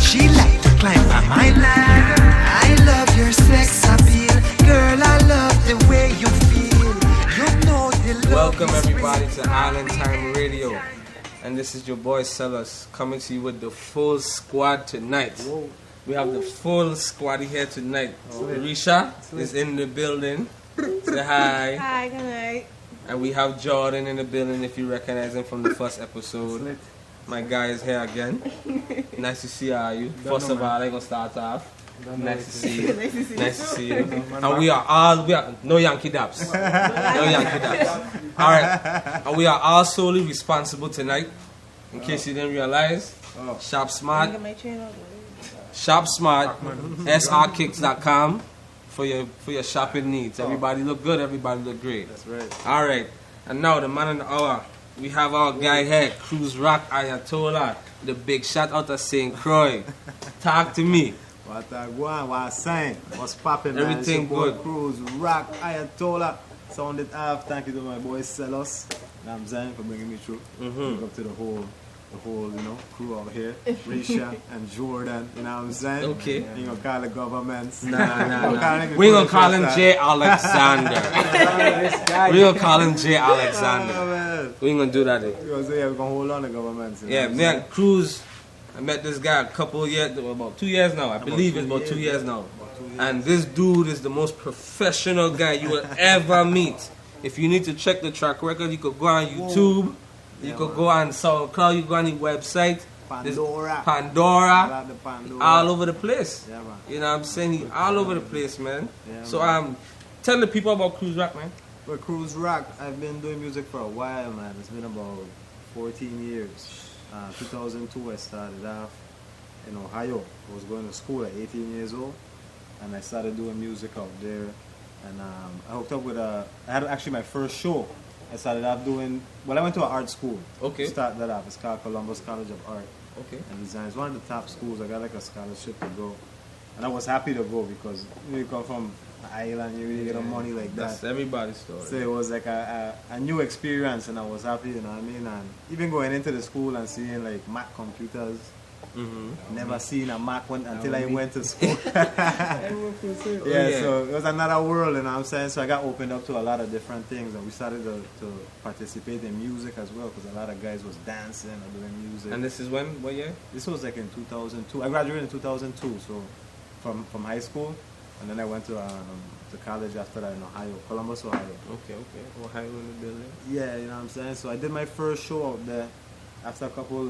She like to climb on my ladder. I love your sex appeal. Girl, I love the way you feel. You know the love. Welcome everybody to Island Time Radio. And this is your boy Sellers coming to you with the full squad tonight. Whoa. We have the full squad here tonight. Risha is in the building. Say hi. Hi, good night. And we have Jordan in the building if you recognize him from the first episode. My guy is here again. Nice to see you. First of all, I'm going to start off. Nice to see you. Nice to see you. And we are no Yankee Daps. No Yankee Daps. Alright. And we are all solely responsible tonight. In case you didn't realize. Shop Smart. Shop Smart. SRKicks.com for your shopping needs. Everybody look good, everybody look great. That's right. Alright. And now the man in the hour. We have our guy here, Cruz Rock Ayatollah. The big shot out of St. Croix. Talk to me. What I want, what I saying, what's popping, man? Everything it's your boy good. Cruz Rock Ayatollah. Sounded off. Thank you to my boy Sellers. You know what I'm saying, for bringing me through. Big up to the whole, crew out here. Risha and Jordan, you know what I'm saying? Okay. You ain't gonna call the governments. Nah. We gonna call him J. Alexander. We gonna call him J. Alexander. Man. We ain't gonna do that. We're gonna hold on to governments. You know Yeah, what I'm man, saying? Cruz. I met this guy a couple of years, about 2 years now. I believe it's about 2 years now. And this dude is the most professional guy you will ever meet. If you need to check the track record, you could go on YouTube. You could go on SoundCloud. You go on the website. Pandora. Pandora. The Pandora. All over the place. Yeah, man. You know what I'm saying? He all over the place, man. Yeah, So man. tell the people about Cruz Rock, man. Well, Cruz Rock, I've been doing music for a while, man. It's been about 14 years. 2002, I started off in Ohio. I was going to school at 18 years old, and I started doing music out there. And I hooked up with I had actually my first show. I started off doing, I went to an art school. Okay. To start that off. It's called Columbus College of Art Okay. and Design. It's one of the top schools. I got like a scholarship to go. And I was happy to go because you come from an island, you really get money like that. That's everybody's story. So it was like a new experience, and I was happy, you know what I mean? And even going into the school and seeing like Mac computers, never seen a Mac until I went to school. So it was another world, you know what I'm saying? So I got opened up to a lot of different things, and we started to participate in music as well, because a lot of guys was dancing or doing music. And this is when? What year? This was like in 2002. I graduated in 2002, so from high school, and then I went to college after that in Ohio, Columbus, Ohio. Okay. Ohio in the building. Yeah, you know what I'm saying? So I did my first show out there after a couple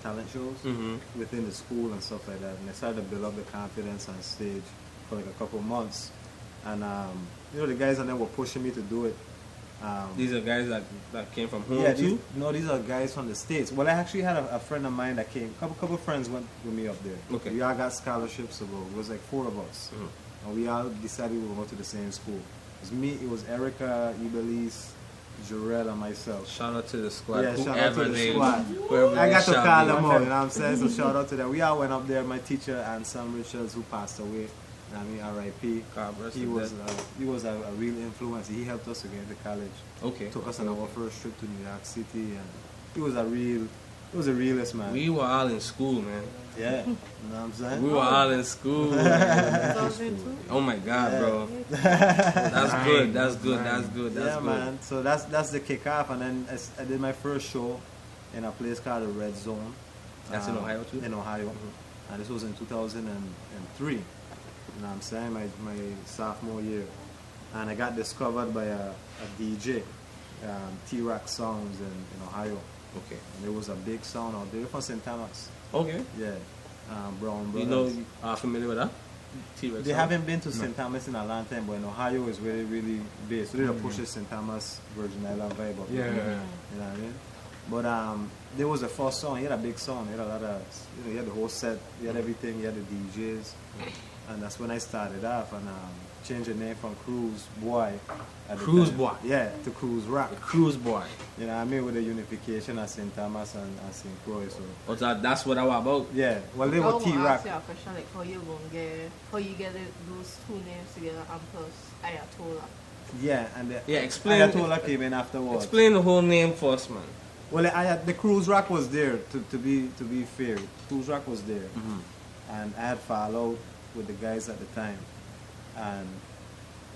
talent shows within the school and stuff like that. And I started to build up the confidence on stage for like a couple months. And the guys on there were pushing me to do it. These are guys that came from home These too? are guys from the States. Well, I actually had a friend of mine that came. Couple friends went with me up there. Okay. We all got scholarships to go. It was like 4 of us. And we all decided we would go to the same school. It was me, it was Erica, Ibeliz, Jarrell, and myself. Shout out to the squad. Yeah, shout out to the squad. Whoever I got to they call shall them be. out, you know what I'm saying? So shout out to them. We all went up there. My teacher, Anselm Richards, who passed away. I mean, R.I.P. He was a real influence. He helped us to get to college. Okay. Took us on our first trip to New York City, and he was a realist, man. We were all in school, man. Yeah, you know what I'm saying? We were all in school. Oh my God, bro. That's good. Yeah, man. So that's the kickoff, and then I did my first show in a place called the Red Zone. That's in Ohio too? In Ohio. And this was in 2003. You know what I'm saying? My sophomore year. And I got discovered by a DJ, T-Rock Sounds in Ohio. Okay. And there was a big sound out there. They're from St. Thomas. Okay. Yeah. Brown Brothers. You know, you are familiar with that? T-Rex. They haven't been to St. Thomas in a long time, but in Ohio is really, really big. So they're push the St. Thomas Virgin Island vibe up there. You know what I mean? But there was a first song. He had a big song. He had a lot of, he had the whole set. He had everything. He had the DJs. And that's when I started off and changed the name from Cruz Boy. Cruz Boy? Yeah, to Cruz Rock. Cruz Boy. You know what I mean? With the unification of St. Thomas and St. Croix. So. That's what I was about? Yeah. Well, they were T-Rock. I ask you a question, like how you get those two names together and plus Ayatollah? Yeah, and explain. Ayatollah came in afterwards. Explain the whole name first, man. Well, the Cruz Rock was there. To be fair, Cruz Rock was there, and I had followed with the guys at the time. And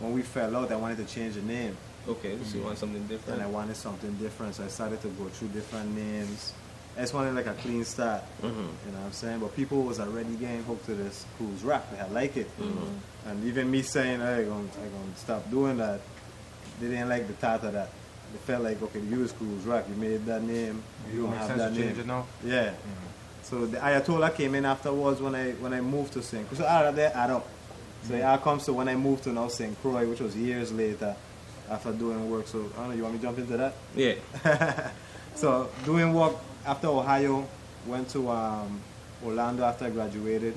when we fell out, I wanted to change the name. Okay, so you want something different? And I wanted something different, so I started to go through different names. I just wanted like a clean start, you know what I'm saying? But people was already getting hooked to this Cruz Rock. They had like it. And even me saying, hey, I'm going to stop doing that, they didn't like the thought of that. They felt like, okay, you is Cruz Rock, you made that name, you don't have that name. Change it now? Yeah. So the Ayatollah came in afterwards when I moved to St. Croix. So out of there, add up. So it all comes to when I moved to now St. Croix, which was years later after doing work. So I don't know, you want me to jump into that? Yeah. So doing work after Ohio, went to Orlando after I graduated.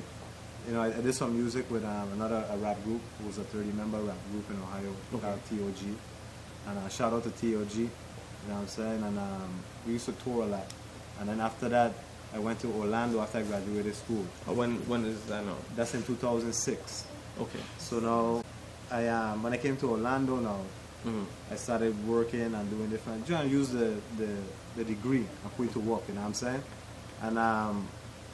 You know, I did some music with another rap group. It was a 30-member rap group in Ohio called TOG. And shout out to TOG, you know what I'm saying? And we used to tour a lot. And then after that, I went to Orlando after I graduated school. When is that now? That's in 2006. Okay. So now, when I came to Orlando now, I started working and doing different, trying to use the degree and put it to work, you know what I'm saying? And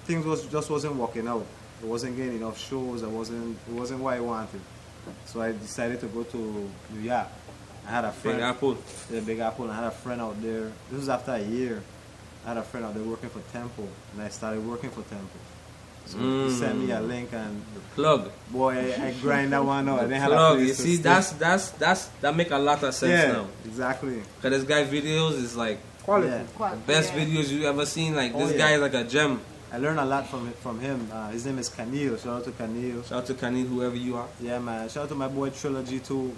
things just wasn't working out. It wasn't getting enough shows. It wasn't what I wanted. So I decided to go to New York. I had a friend. Big Apple. Yeah, Big Apple. And I had a friend out there. This was after a year. I had a friend out there working for Temple, and I started working for Temple. So he sent me a link and Plug. boy, I grind that one out. I didn't have a Plug. place You to see, stay. that make a lot of sense now. Exactly. Cause this guy videos is like Quality. Yeah. best videos you ever seen. Like this guy is like a gem. I learned a lot from him. His name is Kanil. Shout out to Kanil. Shout out to Kanye, whoever you are. Yeah, man. Shout out to my boy Trilogy too.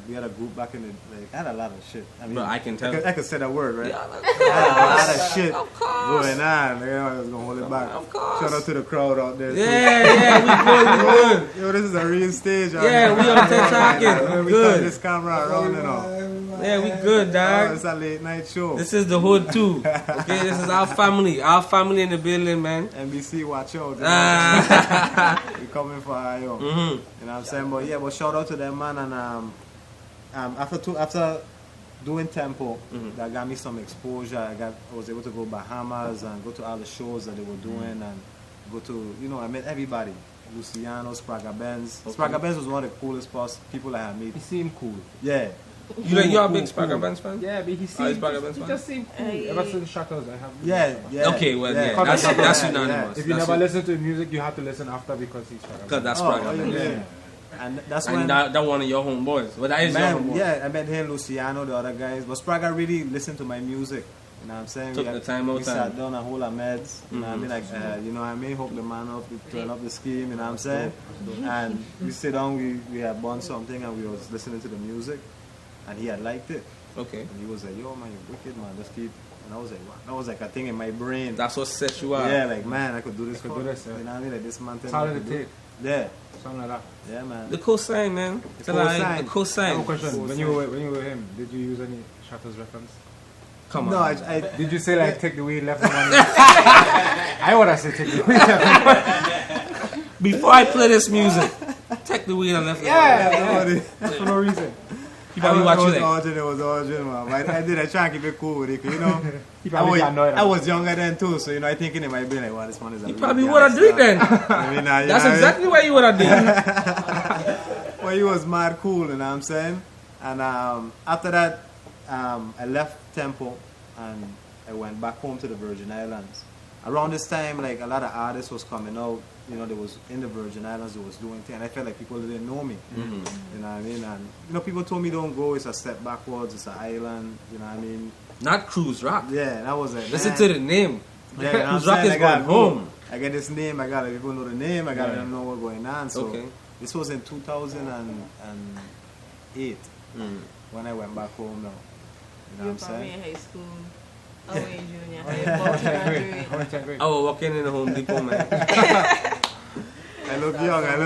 We had a group back in the I had a lot of shit. I mean, Bro, I can tell. I could say that word, right? Yeah, I had a lot of shit Of course. going on. I was gonna hold it back. Of course. Shout out to the crowd out there. Yeah, we good. Yo, this is a real stage. Yeah, we up there talking. We Good. turn this camera around and all. Yeah, we good, Oh, dog. it's a late night show. This is the hood too. Okay, this is our family in the building, man. NBC, watch out. We coming for you. You know what I'm saying? But yeah, but shout out to them, man. And after doing Tempo, that got me some exposure. I was able to go Bahamas and go to all the shows that they were doing and go to, I met everybody. Luciano, Spraga Benz. Okay. Spraga Benz was one of the coolest people I had met. He seemed cool. Yeah. You're a big Spraga Benz fan? Yeah, but he he's Spraga Benz he fan? just seemed cool. Ever since Shackles, I have. Yeah. Okay, well, yeah, Come that's on. unanimous. If you never listen to music, you have to listen after because he's Shackles. Because that's Oh, Spraga Benz. yeah. And that's when... And that one of your homeboys. Well, that is your Man, homeboy. yeah, I met him, Luciano, the other guys. But Spraga really listened to my music. You know what I'm saying? Took the time out we time. sat down and hold our meds. You know what I mean? Like, you know what I mean? Hook the man up, we turn up the scheme, you know what I'm saying? And we sit down, we had bought something and we was listening to the music. And he had liked it. Okay. And he was like, yo, man, you're wicked, man. Just keep... And I was like, wow. That was like a thing in my brain. That's what set you up. Yeah, like, man, I could do this. Could do this, yeah. You know what I mean? Like, this man... How did it take? Yeah. Something like that. Yeah, man. The cosign, man. The cosign. The cosign. I have a question. Cool When you were with him, did you use any Shackles reference? Come on. No, I Did you say like take the weed left the money? I would have said take the weed left the money. Before I play this music, take the wheel and left Yeah, for no reason. You probably watch it. It was origin, man. I try and keep it cool with it, 'cause, He probably got annoyed. I was younger then too, so I thinking in my brain like, wow, this man is a You real probably gangster. would have did then. I mean, That's exactly what you would have did. Well, he was mad cool, you know what I'm saying? And after that, I left Tempo and I went back home to the Virgin Islands. Around this time, like a lot of artists was coming out. They was in the Virgin Islands, they was doing things, and I felt like people didn't know me. You know what I mean? And people told me don't go. It's a step backwards. It's an island. You know what I mean? Not Cruz Rock. Yeah, and I was like, Listen man. to the name. Yeah, you know what I'm Cruz Rock saying? is I gotta going home. I get this name. I gotta people know the name. I gotta know what's going on. So Okay. this was in 2008 when I went back home. Now, you know You're what I'm probably saying? in high school. Oh, in junior high. You're about to graduate. I was walking in the Home Depot, man. I look young. I'm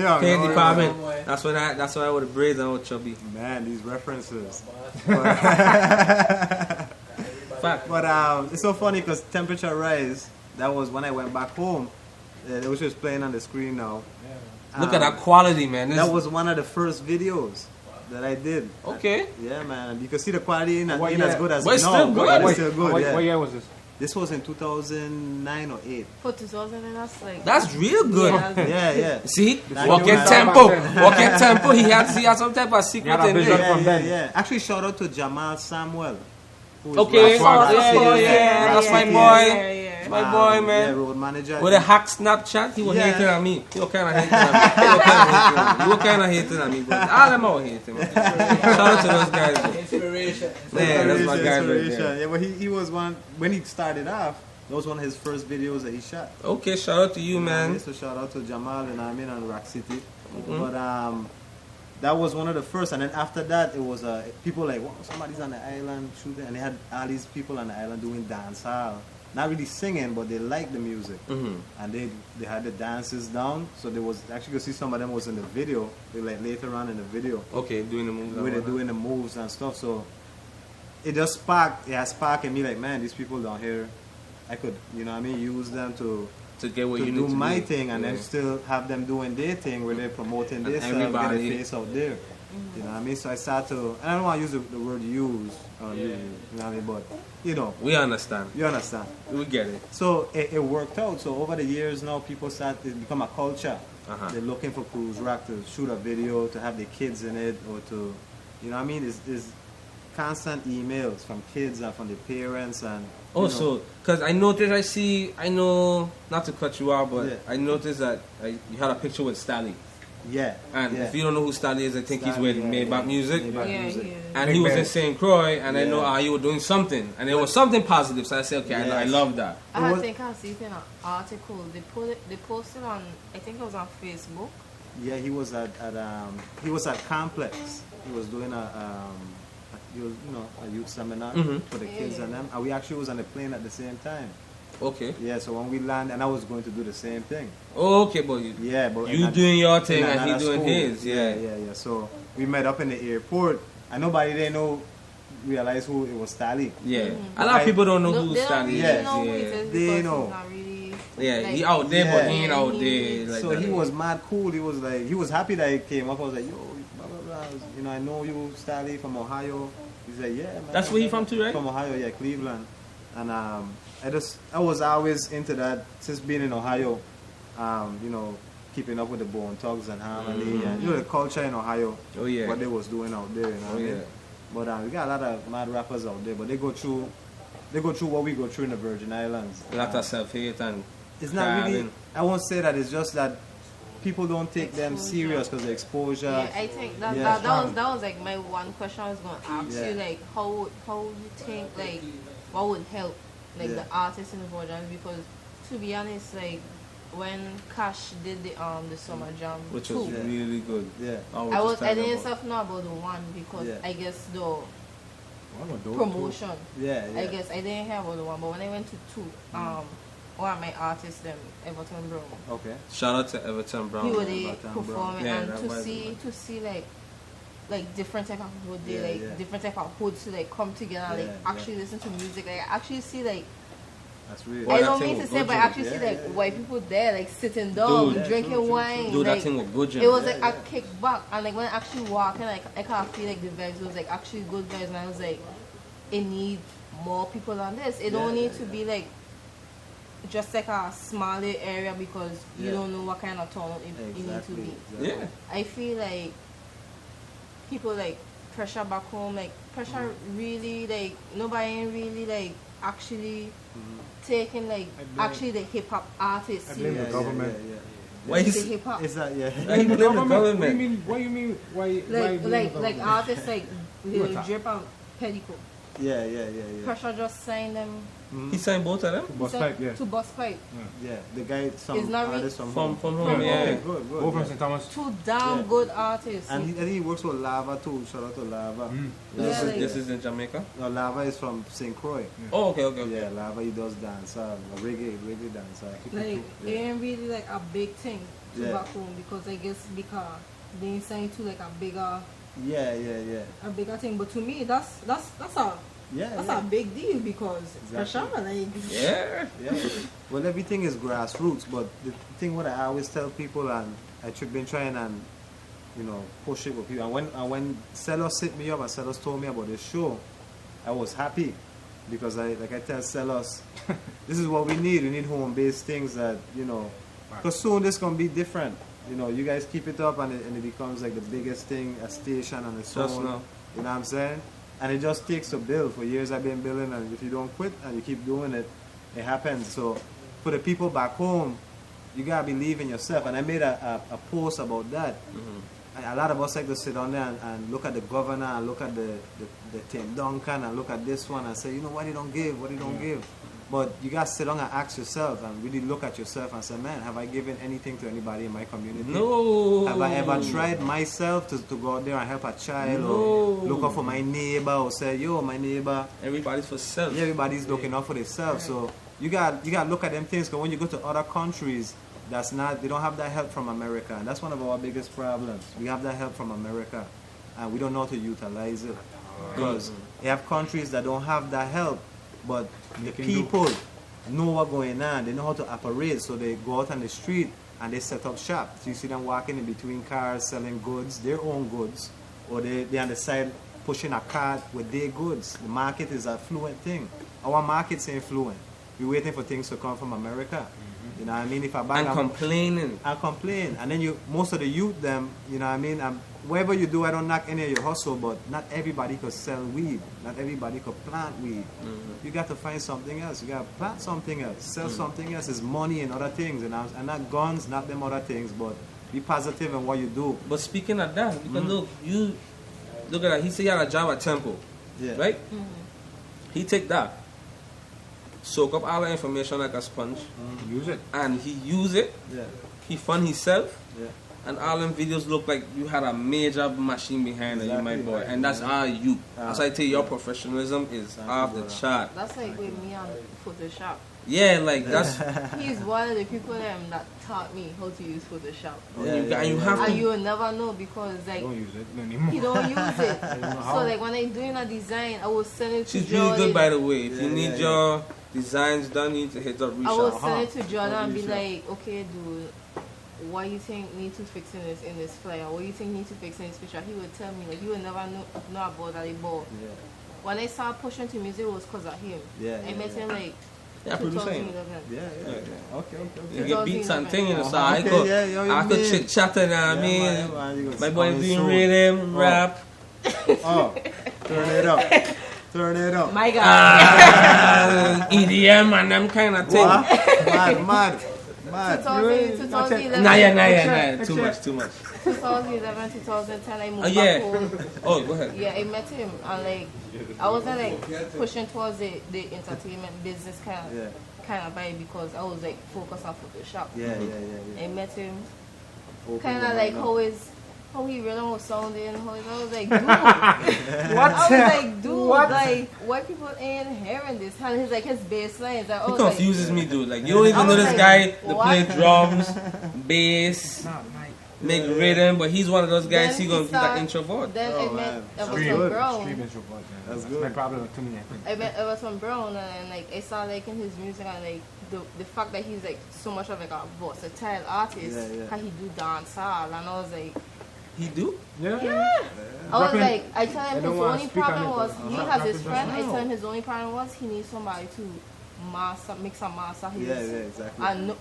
young. Paint Don't worry department. about it. That's why I would have braids and I was chubby. Man, these references. Fact. But it's so funny because Temperature Rise, that was when I went back home. It was just playing on the screen now. Look at that quality, man. That was one of the first videos. that I did. Okay. Yeah, man. You can see the quality ain't What as year? good as But it's now, still but good. it's still good. What Yeah. year was this? This was in 2009 or 8. For 2000 and that's like... That's real good. Yeah, yeah. See, Thank walking you, man. tempo, walking tempo. He had some type of secret Yeah, in vision. there. Yeah, from yeah, then. yeah. Actually, shout out to Jamal Samuel. who is Okay, Rock yeah, Straight. that's my yeah, boy. yeah. My boy, Yeah, man. road manager. With a hack Snapchat, he was Yeah. hating on me. He was kind of hating on me. He was kind of hating on me. But all them out hating. Man. Shout out to those guys. Though. Inspiration. Yeah, that's my guy right Inspiration. there. Yeah, but he was one, when he started off, that was one of his first videos that he shot. Okay, shout out to you, man. So shout out to Jamal and Amin and Rock City. But that was one of the first, and then after that it was people like, wow, somebody's on the island shooting, and they had all these people on the island doing dancehall, not really singing, but they liked the music, and they had the dances down. So there was actually, you could see some of them was in the video. They like later on in the video Okay, doing the moves. where they're doing the moves and stuff. So it just sparked. It has sparked in me like, man, these people down here, I could, you know what I mean, use them to get what to you do need to my do. thing, and Yeah. then still have them doing their thing where they're promoting And this stuff, get everybody- their face out there. You know what I mean? So I started to, and I don't want to use the word use, you know what I mean, but you know, We understand. you understand. We get it. So it worked out. So over the years now, people start to become a culture. Uh-huh. They're looking for Cruz Rock to shoot a video, to have their kids in it, or to, you know what I mean? There's constant emails from kids and from their parents, and you know, Also, because I noticed, I know, not to cut you out, but Yeah. I noticed that you had a picture with Stally. yeah. And yeah. if you don't know who Stally is, I think he's Stally, with yeah, Maybach yeah. Music. Maybach Yeah, Music. yeah. And Big he was band. in St. Croix, and I know Yeah. you were doing something. And it was something positive, so I said, okay, I Yes. love that. It was- I think I see it in an article. They posted on, I think it was on Facebook. Yeah, he was at Complex. He was doing he was, you know, a youth seminar for the kids and them. And we actually was on the plane at the same time. Okay. Yeah, so when we landed, and I was going to do the same thing. Okay, but Yeah, but you in doing your in thing and he another doing school. his. Yeah. yeah. So we met up in the airport, and nobody there realized who it was Stally. Yeah. A lot of people don't know who They don't Stally really Yeah. is. know who it Yeah. is They because know. he's not really... Yeah, like, he out there, but he ain't yeah, out he- there like So that. he was mad cool. He was like, he was happy that he came up. I was like, yo, blah blah blah. You know, I know you, Stally, from Ohio. He's like, yeah, man. That's where he from too, right? From Ohio, yeah, Cleveland. And I was always into that since being in Ohio. You know, keeping up with the Bone Thugs and Harmony, and you know the culture in Ohio. Oh, yeah. What they was doing out there. You know Oh, what I mean? yeah. But we got a lot of mad rappers out there, but they go through what we go through in the Virgin Islands. A lot of self-hate and It's not really. crabbing. I won't say that. It's just that people don't take them serious because the exposure. Yeah, I think that, Yeah. that was like my one question I was going to ask Yeah. you, like how you think, like what would help like Yeah. the artists in the Virgin, because to be honest, like when Cash did the Summer Jam which was 2, really good. Yeah. I didn't stuff know about the one because Yeah. I guess the What was those promotion. Yeah. I guess I didn't hear about the one, but when I went to 2, one of my artists, them Everton Brown, Okay. Shout out to Everton Brown. he was Everton there Brown. performing, Yeah, and that to was see like different type of hood, Yeah, like yeah. different type of hoods to like come together, and, like Yeah, actually listen to music, like I actually see like That's real. Boy, I that don't thing mean to was say, good, but I Joe. actually see Yeah, like yeah. white people there, like sitting down, Dude. drinking True, true, wine. Dude, that like, thing was good, Jim. it was Yeah, like yeah. I kicked back, and like when I actually walking, like I kind of feel like the vibes was like actually good vibes, and I was like, it need more people on this. It don't Yeah, need yeah, to yeah. be like just like a smaller area because you Yeah. don't know what kind of town it need to Exactly. be. exactly. Yeah. I feel like people like pressure back home, like pressure really like nobody ain't really like actually taking like I blame- actually the hip hop artists I blame Yeah, the government. Yeah, yeah, Why the is hip hop It's that, yeah. Why you blame the What do you government? mean? What do you mean? Why like blame the like government? artists like You Lil attack. Drip and Petticoat. Yeah, yeah, yeah, yeah. Pressure just signed them He signed both of them? Bus pipe, yeah. to Bus Pipe. Yeah, the guy, some It's not artist really- from From home. home, yeah. Okay, good, good. Both from yeah. St. Thomas. Two damn Yeah. good artists. And I think he works with Lava too. Shout out to Lava. Yeah, This, like- this is in Jamaica? No, Lava is from St. Croix. Oh, okay, okay, okay. Yeah, Lava, he does dance, reggae dance. Like it ain't really like a big thing to Yeah. back home because I guess because they signed to like a bigger thing. But to me that's a big deal because Exactly. pressure like Yeah. Yeah. Well, everything is grassroots, but the thing what I always tell people, and I've been trying and push it with people. And when Sellers hit me up and Sellers told me about this show, I was happy because like I tell Sellers, this is what we need. We need home-based things that, because soon this gonna be different. You guys keep it up and it becomes like the biggest thing, a station on its own. You know what I'm saying? And it just takes a build. For years I've been building, and if you don't quit and you keep doing it, it happens. So for the people back home, you gotta believe in yourself. And I made a post about that. And a lot of us like to sit down there and look at the governor and look at the Tim Duncan and look at this one and say, why they don't give, what they don't give. But you gotta sit down and ask yourself and really look at yourself and say, man, have I given anything to anybody in my community? No. Have I ever tried myself to go out there and help a child or look out for my neighbor or say, yo, my neighbor? Everybody's for self. Yeah, everybody's looking out for themselves. So you got to look at them things, because when you go to other countries, they don't have that help from America. And that's one of our biggest problems. We have that help from America and we don't know how to utilize it. Because they have countries that don't have that help, but the people know what's going on. They know how to operate, so they go out on the street and they set up shop. So you see them walking in between cars selling goods, their own goods, or they on the side pushing a cart with their goods. The market is a fluent thing. Our market's ain't fluent. We're waiting for things to come from America. You know what I mean? If I buy And complaining. I complain. And then most of the youth, them, you know what I mean? Whatever you do, I don't knock any of your hustle, but not everybody could sell weed. Not everybody could plant weed. You got to find something else. You got to plant something else. Sell something else. It's money and other things. And not guns, not them other things, but be positive in what you do. But speaking of that, you can look at that. He said he had a job at Temple. Yeah. Right? He take that, soak up all the information like a sponge, Use it. and he use it. Yeah. He fund himself. Yeah. And all them videos look like you had a major machine behind it, you my boy. Right. And that's how you. As I tell you, your professionalism is off the chart. That's like with me on Photoshop. Yeah, like that's. He's one of the people that taught me how to use Photoshop. And you have And to. you will never know because like Don't use it anymore. he don't use it. how. So like when I'm doing a design, I will send it to She's Jordan. really good, by the way. If you Yeah, need yeah, your designs done, you need to hit up I will Risha. send it to Jordan and be Risha. like, okay, dude, what you think need to fix in this flyer? What you think need to fix in this picture? He would tell me, like, you would never know about that ball. Yeah. When I started pushing to music, it was because of him. Yeah, I yeah, met him like Yeah, producing. 2011. Yeah. Okay. You get beats and things, so Uh-huh. I Okay, could, yeah, yo, you I could mean. chit chat, you know what I Yeah, mean? man, you gonna My boy come in doing soon. rhythm, rap. Oh, turn it up. Turn it up. My God. EDM and them kind of thing. What? Mad. 2011. Nah. Too much. 2011, 2010, I moved Oh, yeah. back home. Oh, go ahead. Yeah, I met him and like I wasn't like pushing towards the entertainment business kind of vibe because I was like focused on Photoshop. Yeah. I met him Open kind your of like mind up. how he rhythm was sounding. I was like, dude. I was like, dude, like white people ain't hearing this. And he's like his bass lines. Like, He oh, confuses me, dude. Like, you don't even I know was this like, guy to what? play drums, bass, make rhythm, but he's one of those guys, Then he's gonna be like started- introvert. Then Oh, I met man. Everton Good. Brown. Stream introvert, yeah. That's My good. problem to me, I think. I met Everton Brown and like I started liking his music and like the fact that he's like so much of like a versatile artist. Yeah. How he do dancehall and I was like, He do? Yeah. I was Rapping- like, I tell I him don't his wanna only speak on problem it, was but he rap- has his rapping friend. I doesn't tell him his only problem was he needs somebody to mix and master his. Yeah, exactly. And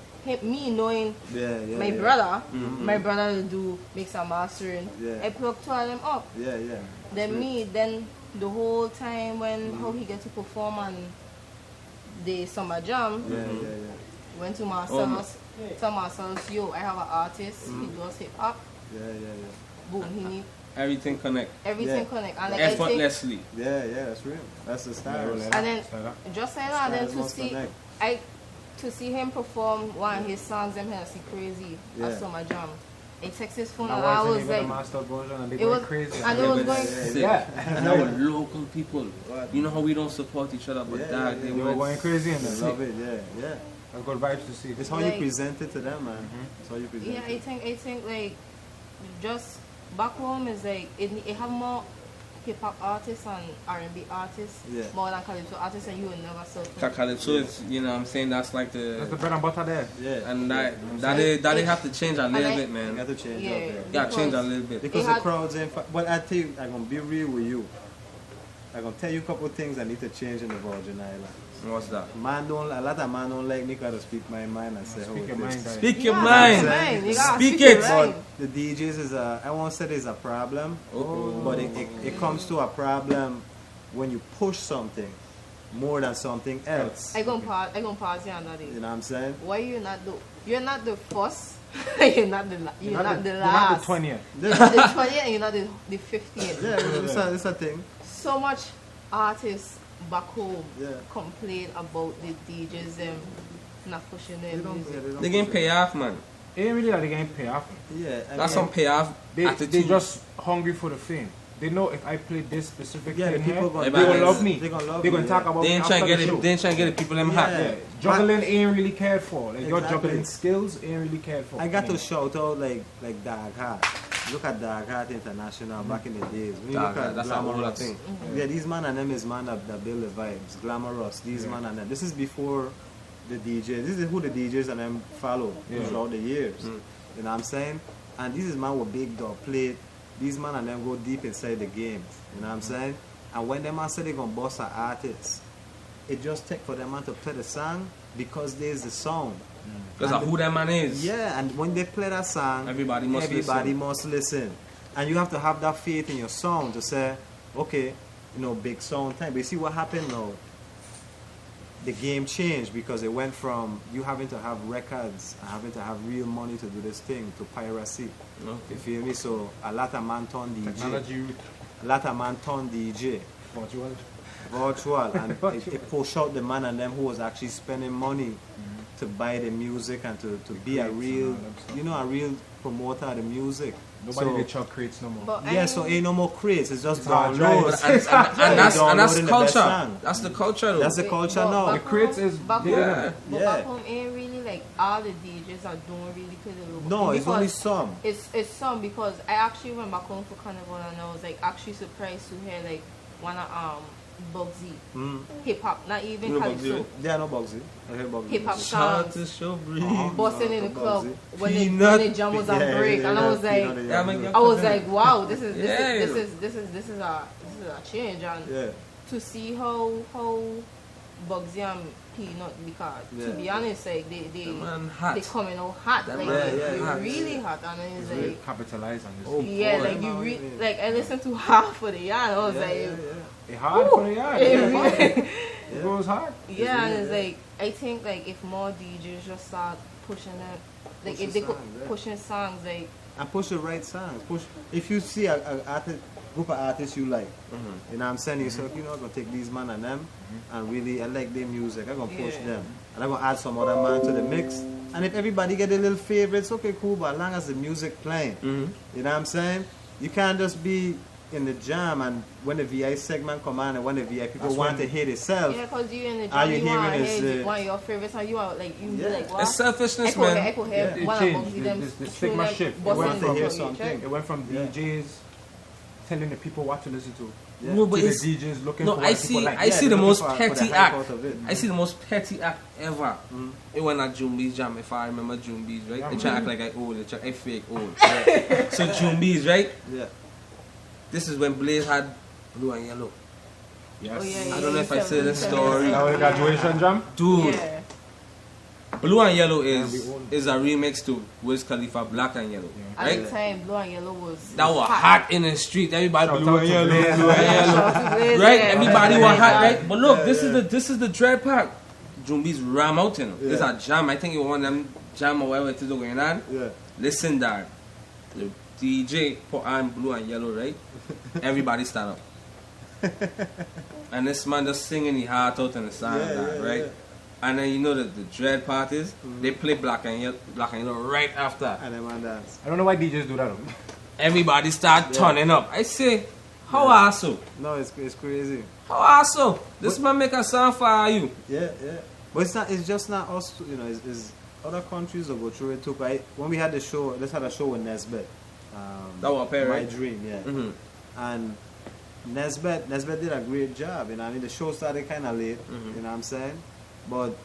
me knowing Yeah. my brother, my brother will do mix and mastering. Yeah. I plucked two of them up. Yeah. Then the whole time when how he get to perform on the summer jam, Yeah. went to Marcel's. Tell Marcel's, yo, I have an artist. He does hip hop. Yeah. Boom, he need Everything connect. everything Yeah. connect. And like I think, Effortlessly. Yeah, that's real. That's the style. and then just saying that, and then Styles to must see connect. to see him perform one of his songs, them here, see crazy Yeah. at summer jam. I text his phone My and I wife was and even the like, master goes on and they it go was crazy. and it was going. Sick. Yeah. Now we're local people. What? You know how we don't support each other, but Yeah, dog, yeah, they They were were going crazy in I the love it. Yeah. I've got vibes to see. It's how you Like- present it to them, man. It's how you present Yeah, it. I think like just back home is like it have more hip hop artists and R&B artists Yeah. more than calypso artists, and you will never sell. Calypso is, you know what I'm saying, that's like That's the the... bread and butter there. Yeah. And they have to change a little bit, You man. got to change Yeah. up there. Gotta change a little bit. Because It the had- crowds ain't. But I tell you, I'm gonna be real with you. I'm gonna tell you a couple of things I need to change in the Virgin Islands. What's that? A lot of man don't like me to speak my mind and say how Speak it your is. mind, guys. Speak You your gotta mind. speak your mind. You gotta Speak speak your it. mind. But the DJs is I won't say there's a problem, Oh. but it comes to a problem when you push something more than something else. I gonna pause you on that. You know what I'm saying? Why you're not the first, you're not the You're not the last. 20th. You're not the 20th and you're not the 50th. Yeah, it's a thing. So much artists back home Yeah. complain about the DJs not pushing their music. They getting pay off, man. It ain't really that they getting payoff. Yeah, I That's mean, some payoff They attitude. just hungry for the fame. They know if I play this specific Yeah, thing the people here, gonna they gonna buy love this. me. They gonna love They gonna you, talk yeah. about They me ain't after trying to the get it. show. They ain't trying to get the people them hot. Yeah. Yeah, juggling ain't really cared for. Like your Exactly. juggling skills ain't really cared for. I got to shout out like Dag Hart. Look at Dag Hart International back in the days. When you Dag look Hart, at that's a whole other Glamorous. thing. Yeah, these man and them is man that build the vibes. Glamorous, these man and them. This is before the DJs. This is who the DJs and them follow throughout the years. You know what I'm saying? And this is man with big dog plate. These man and them go deep inside the game. You know what I'm saying? And when them man say they gonna boss an artist, it just take for them man to play the song because there's the sound. Because of who that man is. Yeah, and when they play that song, Everybody must listen. must listen. And you have to have that faith in your sound to say, okay, you know, big sound time. But you see what happened now? The game changed because it went from you having to have records and having to have real money to do this thing to piracy. Okay. You feel me? So a lot of man turn DJ. Technology, A lot of man turn DJ. Virtual. And it push out the man and them who was actually spending money to buy the music and to be a real, you know, a real promoter of the music. nobody So- get chuck crates no more. But Yeah, so ain't no more crates. It's just It's all downloads. drives. And that's Downloading the best culture. song. That's the culture though. That's the culture But now. The back crates home- is back big home, enough. but Yeah. back home ain't really like all the DJs that don't really play the local. No, thing it's only because some. It's some because I actually went back home for Carnival and I was like actually surprised to hear like one of Bugsy hip hop, not even You know calypso, Bugsy? Yeah, no Bugsy. I hear Bugsy. hip hop Shout out songs, to Showbreeze. busting in the club Bugsy. when Peanut. the jam was on Yeah, break, yeah, and I was yeah, like, Peanut, Yeah, man, yeah. yeah. I was like, wow, this is Yeah. a change, and Yeah. to see how Bugsy and Peanut, because to Yeah. be honest, like they man hot. they coming out hot, That like man, they hot. really hot, and it's Really like. capitalize on this. Oh, Yeah, boy. like you man, yeah. like I listened to half of the yarn. I was Yeah, like, yeah, yeah. It hard for the yard. it It really- goes hard. yeah, and it's yeah. like I think like if more DJs just start pushing it, like Push if the they could songs, yeah. pushing songs, like And push the right songs. Push. If you see a group of artists you like, you know what I'm saying? Yourself, you know, I'm going to take these man and them and really, I like their music. I'm going to push Yeah. them. And I'm going to add some other man to the mix. And if everybody get a little favorites, okay, cool, but as long as the music playing, you know what I'm saying? You can't just be in the jam and when the VI segment come on and when the VI people That's want when- to hear itself. yeah, cause you in the All jam, you you want to hearing is, hear one of your favorites, and you are like you Yeah. be like what? It's selfishness, I could hear, man. I could hear It one changed. of Bugsy them The tune, stigma like, shift. It busting went in from- the hear club, something. It went from Yeah. DJs telling the people what to listen to. Yeah. No, but to the it's, DJs looking no, for I what see, people like. I Yeah, see they're the looking most for the petty hype act. out of it. I see the most petty act ever. It went at Jumbi's jam, if I remember Jumbi's, right? Yeah, They try to act like I old, they try I fake old. Right? So Jumbi's, right? Yeah. This is when Blaze had blue and yellow. Yes. Oh, yeah, I don't know if I you said the tell me, story. Now the graduation jam. Dude, Yeah. Blue and Yellow we is own a remix to Wiz Khalifa Black and Yellow, At right? the time, blue and yellow was That was hot in the street. Everybody Shout blue out and to yellow, Blaze. blue and yellow. Shout out to Blaze, Right? yeah. Everybody Yeah, was hot, yeah. right? But look, this is the dread part. Jumbi's ram out, you know. This Yeah. a jam. I think it was one of them jam or whatever it is going on. Yeah. Listen, dad. The DJ put on blue and yellow, right? Everybody stand up. And this man just singing his heart out in the song, Yeah, that, yeah, right? yeah. And then you know that the dread part is they play black and yellow right after. And them and dance. I don't know why DJs do that. Though. Everybody start turning up. I say, how are so? No, it's crazy. How are so? This man make a song for you. Yeah, yeah. But it's not. It's just not us. You know, it's other countries that go through it too. Right? When we had the show, let's had a show with Nesbit. That was a pair, My right? Dream, yeah. Mhm. And Nesbeth did a great job, you know what I mean? The show started kind of late, you know what I'm saying? But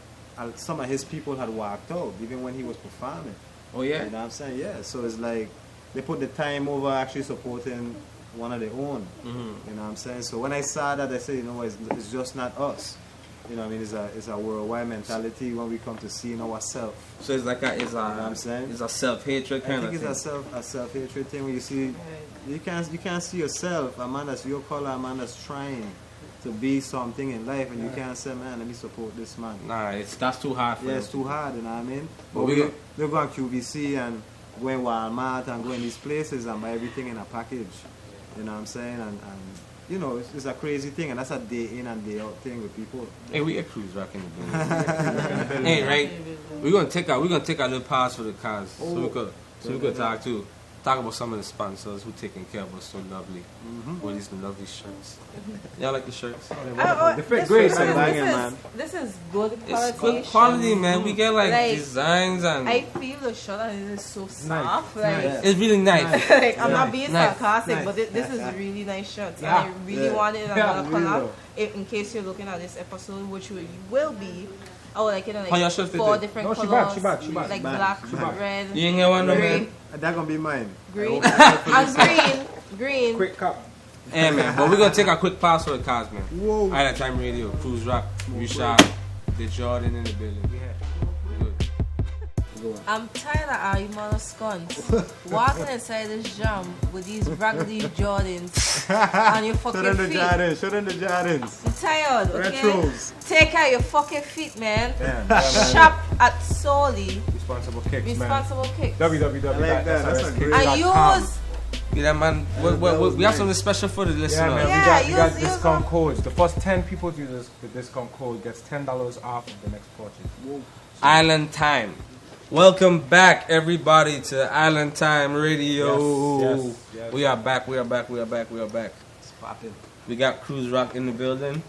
some of his people had walked out, even when he was performing. Oh yeah. You know what I'm saying? Yeah, so it's like, they put the time over actually supporting one of their own, you know what I'm saying? So when I saw that, I said, you know, it's just not us. You know what I mean? It's a worldwide mentality when we come to seeing ourselves. So it's like You know what I'm saying? it's a self-hatred I kind think of it's thing. a self-hatred thing when you see you can't see yourself, a man that's your color, a man that's trying to be something in life, and you can't say, man, let me support this man. Nah, that's too hard for Yeah, them. it's too hard, you know what I mean? But But we we go on QVC and go in Walmart and go in these places and buy everything in a package. You know what I'm saying? And you know, it's a crazy thing, and that's a day in and day out thing with people. Hey, we at Cruz Rock in the building. Hey, right? We're gonna take a little pause for the cars, so we could talk about some of the sponsors who taking care of us so lovely. With these lovely shirts. Y'all like the shirts? They fit great, man. This is good quality. It's good quality, man. We get like Like, designs and I feel the shirt and it is so soft. Like, it's really nice. like I'm not being Nice. sarcastic, Nice. but this is really nice shirts. Yeah. And I really want it in Yeah, another really color. though. In case you're looking at this episode, which you will be, I would like it in How your like shirts fit 4 there? different No, she colors. bad, she bad. Like Bad, black, she bad. red, You ain't get one no gray, man. That gonna be mine. green, and green. Quick cup. Hey man, but we're gonna take a quick pause for the cars, man. Whoa. Island Time Radio, Cruz Rock, Richard, the Jordan in the building. Good. I'm tired of all you mother skunts walking inside this jam with these raggedy Jordans on your Show them fucking the feet. Jordans. Show them the Jordans. I'm tired, okay? Retros. Take care of your fucking feet, man. Yeah, Shop at Solely Responsible kicks, man. Responsible Kicks. I like that. That's a great- And use Yeah, man. We have something special for the Yeah, listener. man, Yeah, we got use discount them. codes. The first 10 people to use the discount code gets $10 off of the next purchase. Island Time. Welcome back, everybody, to Island Time Radio. Yes. We are back. It's popping. We got Cruz Rock in the building.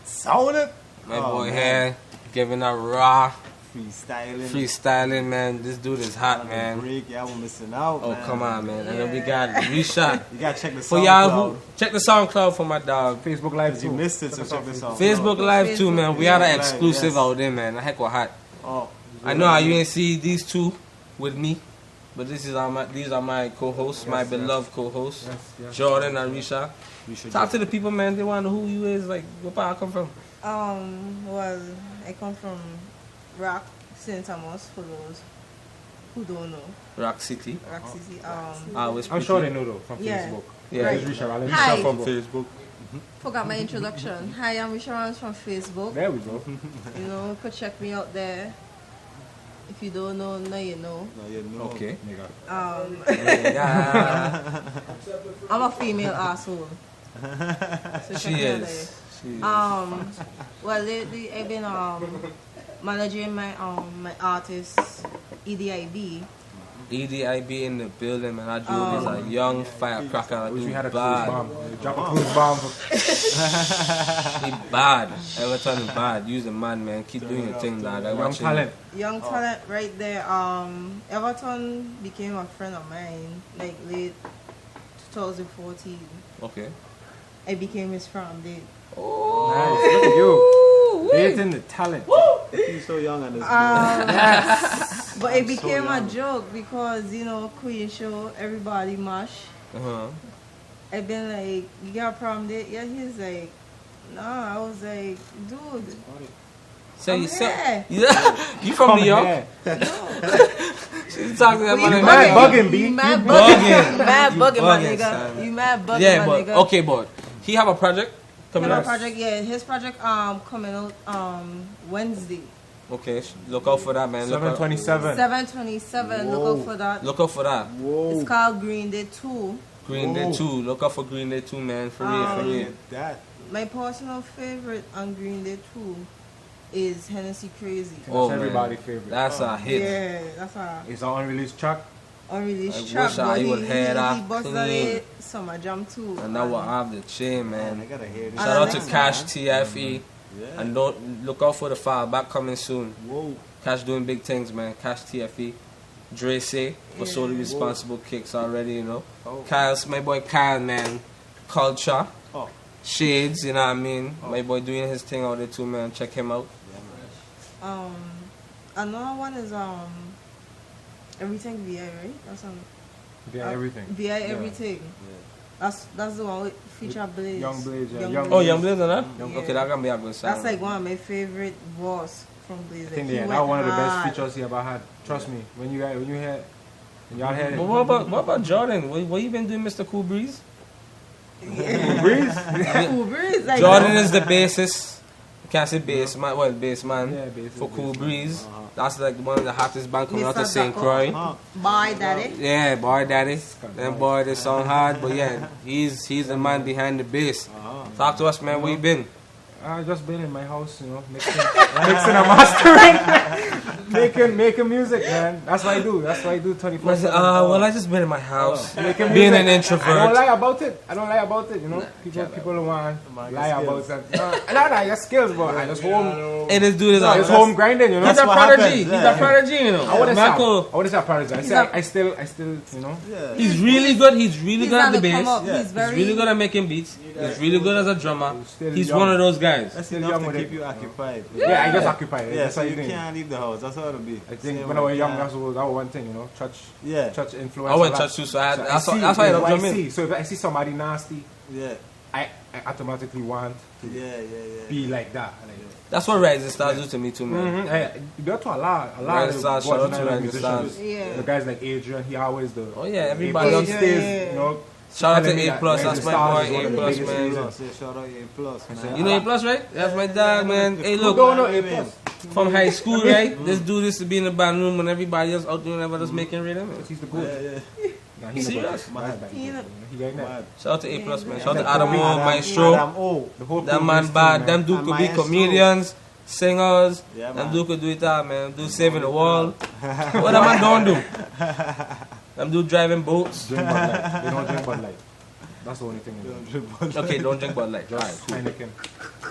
Sound it. My Oh, boy man. here giving a raw Freestyling. man. This dude is hot, man. Break, y'all were missing out. Oh, man. come on, man. And then we got Reshot. You gotta check the For SoundCloud. y'all who check the SoundCloud for my dog. Facebook Live You too. missed it, so check the SoundCloud. Facebook Live too, man. We had an Live, exclusive yes. out there, man. The heck was hot. Oh, I know how you ain't see these two with me, but these are my co-hosts, my beloved co-hosts, Yes. Jordan and Risha. we should Talk to the people, man. They want to know who you is. Like, where part I come from? well, I come from Rock, St. Thomas, for those who don't know. Rock City. Rock City. I was I'm sure they know though from Yeah. Facebook. Yeah, Right. It's Richard Allen. Hi. from Facebook. Forgot my introduction. Hi, I'm Risha Rans from Facebook. There we go. You know, you could check me out there. If you don't know, now you know. No, you know. Okay. Nigga. Yeah, I'm a female asshole. So check she me out is. She is. Well, lately I've been managing my artist EDIB. EDIB in the building, man. That dude is a young firecracker. That Wish we dude had a cruise bad. bomb. Drop a cruise bomb. He bad. Everton is bad. Use the man. Keep doing your thing, dog. I Young watch talent. Young talent right there. Everton became a friend of mine, like late 2014. Okay. I became his friend. They, Nice. Look at you. Dating the talent. He's so young and this but it became a joke because, you know, Queen Show, everybody mash. Uh-huh. I've been like, you got a problem there? Yeah, he's like, nah. I was like, dude. So you I'm say here. you from New York? here. She's talking to that You man. mad bugging, B. You mad You bugging. bugging. You mad You bugging, my bugging, nigga. son. You mad bugging, Yeah, my but nigga. okay, but he have a project coming His out. project, yeah, his project coming out Wednesday. Okay, look out for that, man. Look out, 727. 7/27. Look out for that. look out for that. Whoa. It's called Green Day 2. Green Day 2. Look out for Green Day 2, man. For real, for real. That. My personal favorite on Green Day 2 is Hennessy Crazy. Oh, That's man. everybody's favorite. That's a hit. Yeah, that's a It's an unreleased track. unreleased I track. wish I but would hear that he busted clean. it. Summer Jam 2. And that will have the chain, Man, I man. gotta hear this. Shout out to next Cash one. TFE. Yeah. And don't look out for the file back coming soon. Whoa. Cash doing big things, man. Cash TFE. Dre say for solely responsible kicks already, you know. Oh. Kyle's my boy Kyle, man. Culture. Oh. Shades, you know what I mean? My boy doing his thing out there too, man. Check him out. Another one is everything VI, right? That's Yeah, everything. VI everything. That's the one with feature Blaze. Young Blaze, yeah. Oh, Young Blaze on that? Yeah. Okay, that can be a good song. That's like one of my favorite boss from Blaze. I think that was one of the best features he ever had. Trust me, when y'all hear it. But what about Jordan? What you been doing, Mr. Cool Breeze? Breeze? Cool Breeze. Like, Jordan is the bassist. You can't say bass man. Well, bass man Yeah, bassist, for Cool bassist. Breeze. That's like one of the hottest bands coming out of Mr. St. Ducko. Croix. Bye, Daddy. Yeah, boy, daddy. Them boy, they sound hard, but yeah, he's the man behind the bass. Talk to us, man. Where you been? I just been in my house, mixing and mastering, making music, man. That's what I do. 24/7. Well, I just been in my house, Making being music. an introvert. I don't lie about it. People don't want to lie about it. No, your skills, but I just home. Hey, this dude is I just home grinding, He's a what prodigy. happens, He's yeah. a prodigy, I wouldn't Man, cool. say prodigy. I still, Yeah. He's really good. He's really good at the on come bass. up. Yeah. He's very He's really good at making beats. He's really good as a drummer. Still He's young. one of those guys. That's Still enough young to with keep it. you occupied. Yeah, I just occupy it. Yeah, That's so what you think. can't leave the house. That's how it'll be. I think Same when I was way, young, yeah. that was one thing, Yeah. church influence. I went a lot. church too, so that's see, why I love I drumming. see. So if I see somebody nasty, Yeah. I automatically want to Yeah. be like that. That's what Rising Stars do to me too, man. You go to a lot Rising of Stars, shout out to Virgin Island Rising musicians. Stars. Yeah. The guys like Adrian, he always the. Oh yeah, everybody on else. stage, Shout out to telling me A that Plus. Rising That's my Stars boy is one A of the Plus, biggest man. reasons. Yeah, shout out A plus, man. You know A Plus, right? That's my dad, man. Hey, Who look, don't know A plus? from high school, right? This dude used to be in the band room when everybody else out there never just making rhythm. He's the goat. Yeah. Nah, he's Serious? the goat. He got that. Shout out to A Plus, man. Shout out to Adam O, Maestro. Adam O. The whole That crew man is bad. team, Them man. dude And could be Maestro. comedians, singers. Yeah, Them man. dude could do it all, man. Dude saving the world. What that man don't do? Them dude driving boats. Drink Bud Light. They don't drink Bud Light. That's the only thing they do. Okay, don't drink Bud Light. Alright, cool. Heineken.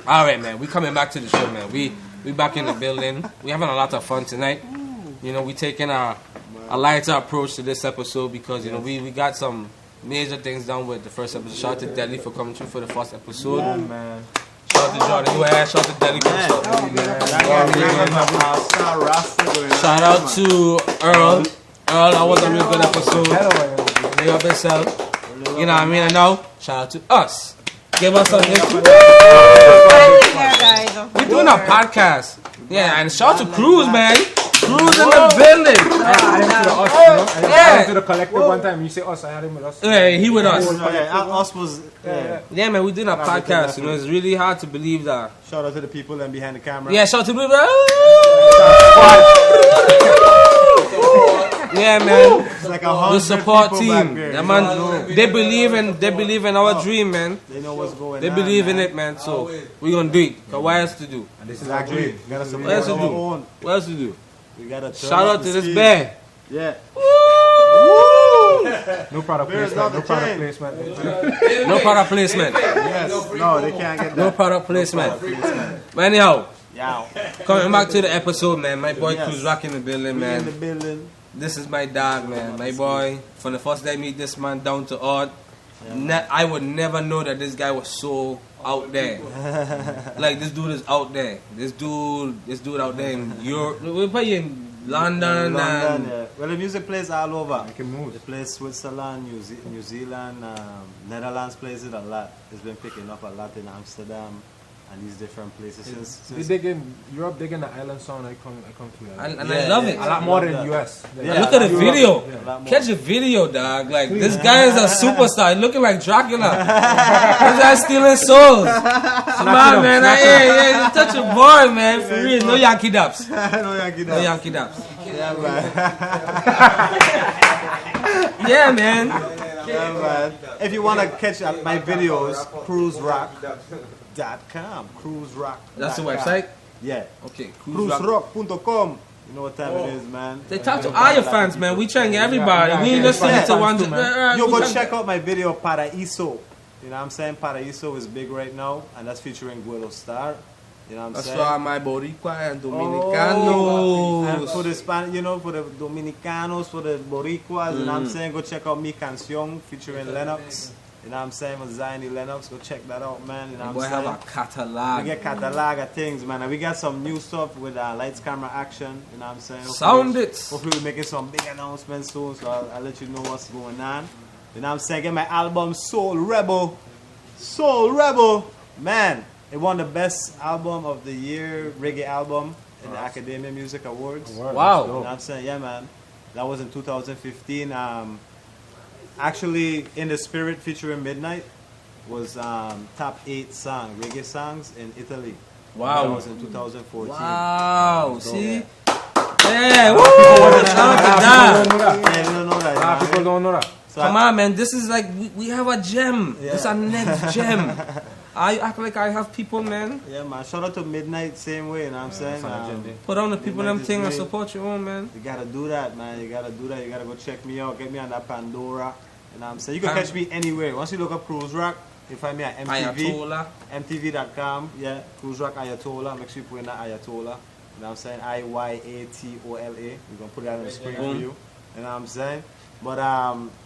Alright, man. We coming back to the show, man. We back in the building. We having a lot of fun tonight. We taking a lighter approach to this episode because we got some major things done with the first episode. Shout out to Delhi for coming through for the first episode. Yeah, man. Shout out to Jordan. Shout out to Delhi for the show. Shout out to Earl. Earl, that was a real good episode. Big up yourself. You know what I mean? And now, shout out to us. Give us some. We're doing a podcast. Yeah, and shout out to Cruz, man. Cruz in the building. I had him to the us, I had him to the collective one time. You say us, I had him with us. Yeah, he with us. Us was. Yeah, man, we did a podcast. It's really hard to believe that. Shout out to the people then behind the camera. Yeah, shout out to people. Yeah, man. It's like The support team. Yeah, man. They believe in our dream, man. They know what's going on. They believe in it, man. So we're gonna do it. Cause what else to do? And this is Exactly. our dream. We gotta support What else to our do? own. What else to do? We gotta Shout out to this bear. Yeah. No product There's placement. not No the product chain. placement. No product placement. Yes. No, they can't get that. No product placement. But anyhow, Yeah. coming back to the episode, man. My boy Yes. Cruz Rock in the building, We in the man. building. This is my dog, man. My boy. From the first day I meet this man, down to earth. I would never know that this guy was so out there. Like this dude is out there. This dude out there in Europe. We're playing London, and yeah. Well, the music plays all over. can move. It plays Switzerland, New Zealand, Netherlands plays it a lot. It's been picking up a lot in Amsterdam and these different places. We dig in Europe, dig in the island sound. I come to that. and I love it. A lot more than US. Yeah. Look at the video. A lot more. Catch a video, dog. Like this guy is a superstar. He looking like Dracula. This guy's stealing souls. Come on, man. Yeah, you touch a boy, man. For real. No Yankee daps. No Yankee No Dap. Yankee daps. Yeah, man. Yeah, man. Yeah, man. If you want to catch my videos, CruzRock.com. CruzRock. That's the website. Yeah. Okay. Cruz Rock. CruzRock.com. You know what time it is, man. They talk to all your fans, man. We trying to get everybody. We ain't just listen to one. Yo, go check out my video, Paraíso. You know what I'm saying? Paraíso is big right now, and that's featuring Guido Star. You know what I'm That's saying? for my Boricua and And Dominicanos. for the for the Dominicanos, for the Boricuas, you know what I'm saying? Go check out Mi Canción featuring Lennox. You know what I'm saying? With Ziny Lennox, go check that out, man. You know Boy, what I'm saying? have a catalog. We get catalog of things, man. And we got some new stuff with lights, camera, action. You know what I'm saying? Sound it. Hopefully we're making some big announcements soon, so I'll let you know what's going on. You know what I'm saying? Get my album Soul Rebel. Soul Rebel. Man, it won the best album of the year, reggae album in the Academia Music Awards. Wow. You know what I'm saying? Yeah, man. That was in 2015. Actually, In the Spirit featuring Midnight was top 8 song, reggae songs in Italy. Wow. That was in 2014. Wow. So, See? yeah. Yeah. Woo! Shout out to that. Yeah, you don't know that. People don't know that. So Come on, man. This is like, we have a gem. Yeah. This is our next gem. I act like I have people, man. Yeah, man. Shout out to Midnight, same way, you know what I'm saying? Put on the people Midnight them is thing and great. support your own, man. You gotta do that, man. You gotta do that. You gotta go check me out. Get me on that Pandora. You know what I'm saying? You can catch me anywhere. Once you look up Cruz Rock, you find me at MTV. Ayatollah. MTV.com. Yeah, Cruz Rock Ayatollah. Make sure you put in that Ayatollah. You know what I'm saying? Iyatola. We're gonna put that on the screen for you. You know what I'm saying? But